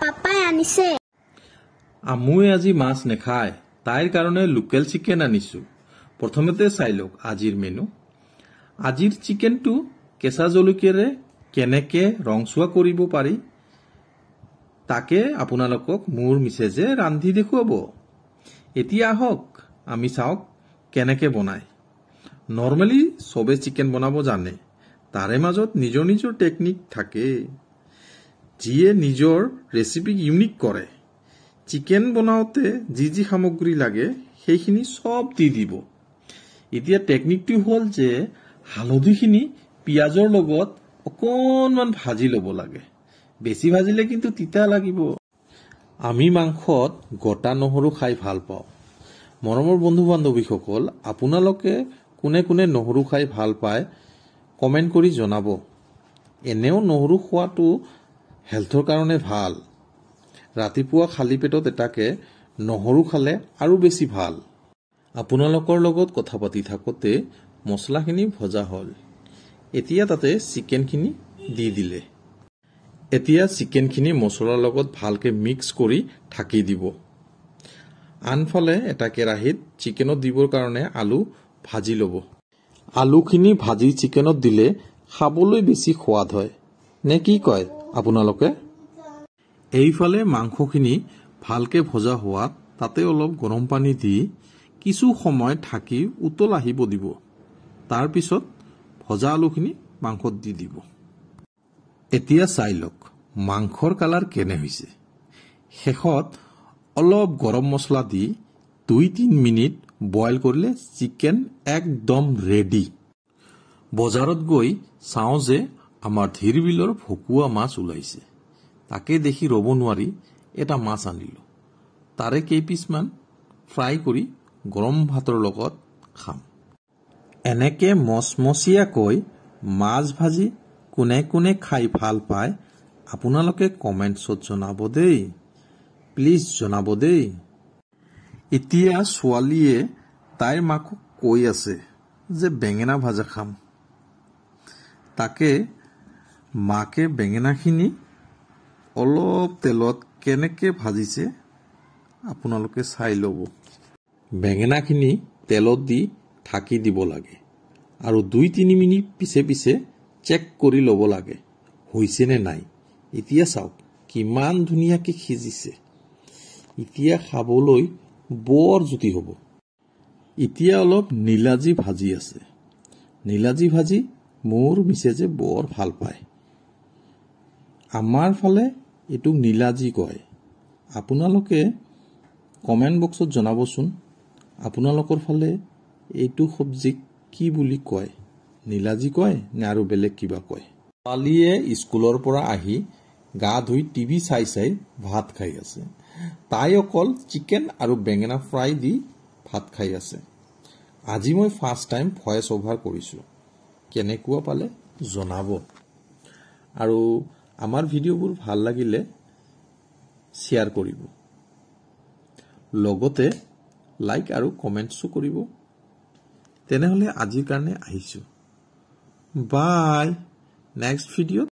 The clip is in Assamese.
পাপাই আনিছে আমুৱে আজি মাছ নেখায় তাইৰ কাৰণে লোকেল চিকেন আনিছো প্ৰথমতে চাই লওক আজিৰ মেনু আজিৰ চিকেনটো কেঁচা জলকীয়াৰে কেনেকে ৰংচুৱা কৰিব পাৰি তাকে আপোনালোকক মোৰ মিছেজে ৰান্ধি দেখুৱাব এতিয়া আহক আমি চাওক কেনেকে বনায় নৰ্মেলি সবে চিকেন বনাব জানে তাৰে মাজত নিজৰ নিজৰ টেকনিক থাকে যিয়ে নিজৰ ৰেচিপি ইউনিক কৰে চিকেন বনাওতে যি যি সামগ্ৰী লাগে সেইখিনি সব দি দিব এতিয়া টেকনিকটো হ'ল যে হালধিখিনি পিয়াজৰ লগত অকণমান ভাজি ল'ব লাগে বেছি ভাজিলে কিন্তু তিতা লাগিব আমি মাংসত গোটা নহৰু খাই ভাল পাওঁ মৰমৰ বন্ধু বান্ধৱীসকল আপোনালোকে কোনে কোনে নহৰু খাই ভাল পায় কমেন্ট কৰি জনাব এনেও নহৰু খোৱাটো হেলথৰ কাৰণে ভাল ৰাতিপুৱা খালি পেটত এটাকে নহৰু খালে আৰু বেছি ভাল আপোনালোকৰ লগত কথা পাতি থাকোতে মছলাখিনি ভজা হ'ল এতিয়া তাতে চিকেনখিনি দি দিলে এতিয়া চিকেনখিনি মছলাৰ লগত ভালকে মিক্স কৰি ঢাকি দিব আনফালে এটা কেৰাহীত চিকেনত দিবৰ কাৰণে আলু ভাজি ল'ব আলুখিনি ভাজি চিকেনত দিলে খাবলৈ বেছি সোৱাদ হয় নে কি কয় আপোনালোকে এইফালে মাংসখিনি ভালকে ভজা হোৱাত তাতে অলপ গৰম পানী দি কিছু সময় ঢাকি উতল আহিব দিব তাৰ পিছত ভজা আলুখিনি মাংসত দি দিব এতিয়া চাই লওক মাংসৰ কালাৰ কেনে হৈছে শেষত অলপ গৰম মছলা দি 2-3 মিনিট বইল কৰিলে চিকেন একদম ৰেডি বজাৰত গৈ চাওঁ যে আমাৰ ধীৰবিলৰ ভকুৱা মাছ ওলাইছে তাকে দেখি ৰব নোৱাৰি এটা মাছ আনিলো তাৰে কেইপিছমান ফ্ৰাই কৰি গৰম ভাতৰ লগত খাম এনেকে মচমচীয়াকৈ মাছ ভাজি কোনে কোনে খাই ভাল পায় আপোনালোকে কমেন্টছত জনাব দেই প্লিজ জনাব দেই এতিয়া ছোৱালীয়ে তাইৰ মাকক কৈ আছে যে বেঙেনা ভাজা খাম তাকে মাকে বেঙেনাখিনি অলপ তেলত কেনেকে ভাজিছে আপোনালোকে চাই ল'ব বেঙেনাখিনি তেলত দি ঢাকি দিব লাগে আৰু 2-3 মিনিট পিছে পিছে চেক কৰি ল'ব লাগে হৈছে নে নাই এতিয়া চাওক কিমান ধুনীয়াকৈ সিজিছে এতিয়া খাবলৈ বৰ জুতি হ'ব এতিয়া অলপ নীলাজী ভাজি আছে নীলাজী ভাজি মোৰ মিছেজে বৰ ভাল পায় আমাৰ ফালে এইটো নীলাজী কয় আপোনালোকে কমেন্ট বক্সত জনাবচোন আপোনালোকৰ ফালে এইটো সবজিক কি বুলি কয় নীলাজী কয় নে আৰু বেলেগ কিবা কয় ছোৱালীয়ে স্কুলৰ পৰা আহি গা ধুই টিভি চাই চাই ভাত খাই আছে তাই অকল চিকেন আৰু বেঙেনা ফ্ৰাই দি ভাত খাই আছে আজি মই ফাৰ্ষ্ট টাইম ভয়েস ওভাৰ কৰিছো কেনেকুৱা পালে জনাব আৰু আমাৰ ভিডিঅ'বোৰ ভাল লাগিলে শ্বেয়াৰ কৰিব লগতে লাইক আৰু কমেন্টছো কৰিব তেনেহলে আজিৰ কাৰণে আহিছো বাই নেক্সট ভিডিঅ'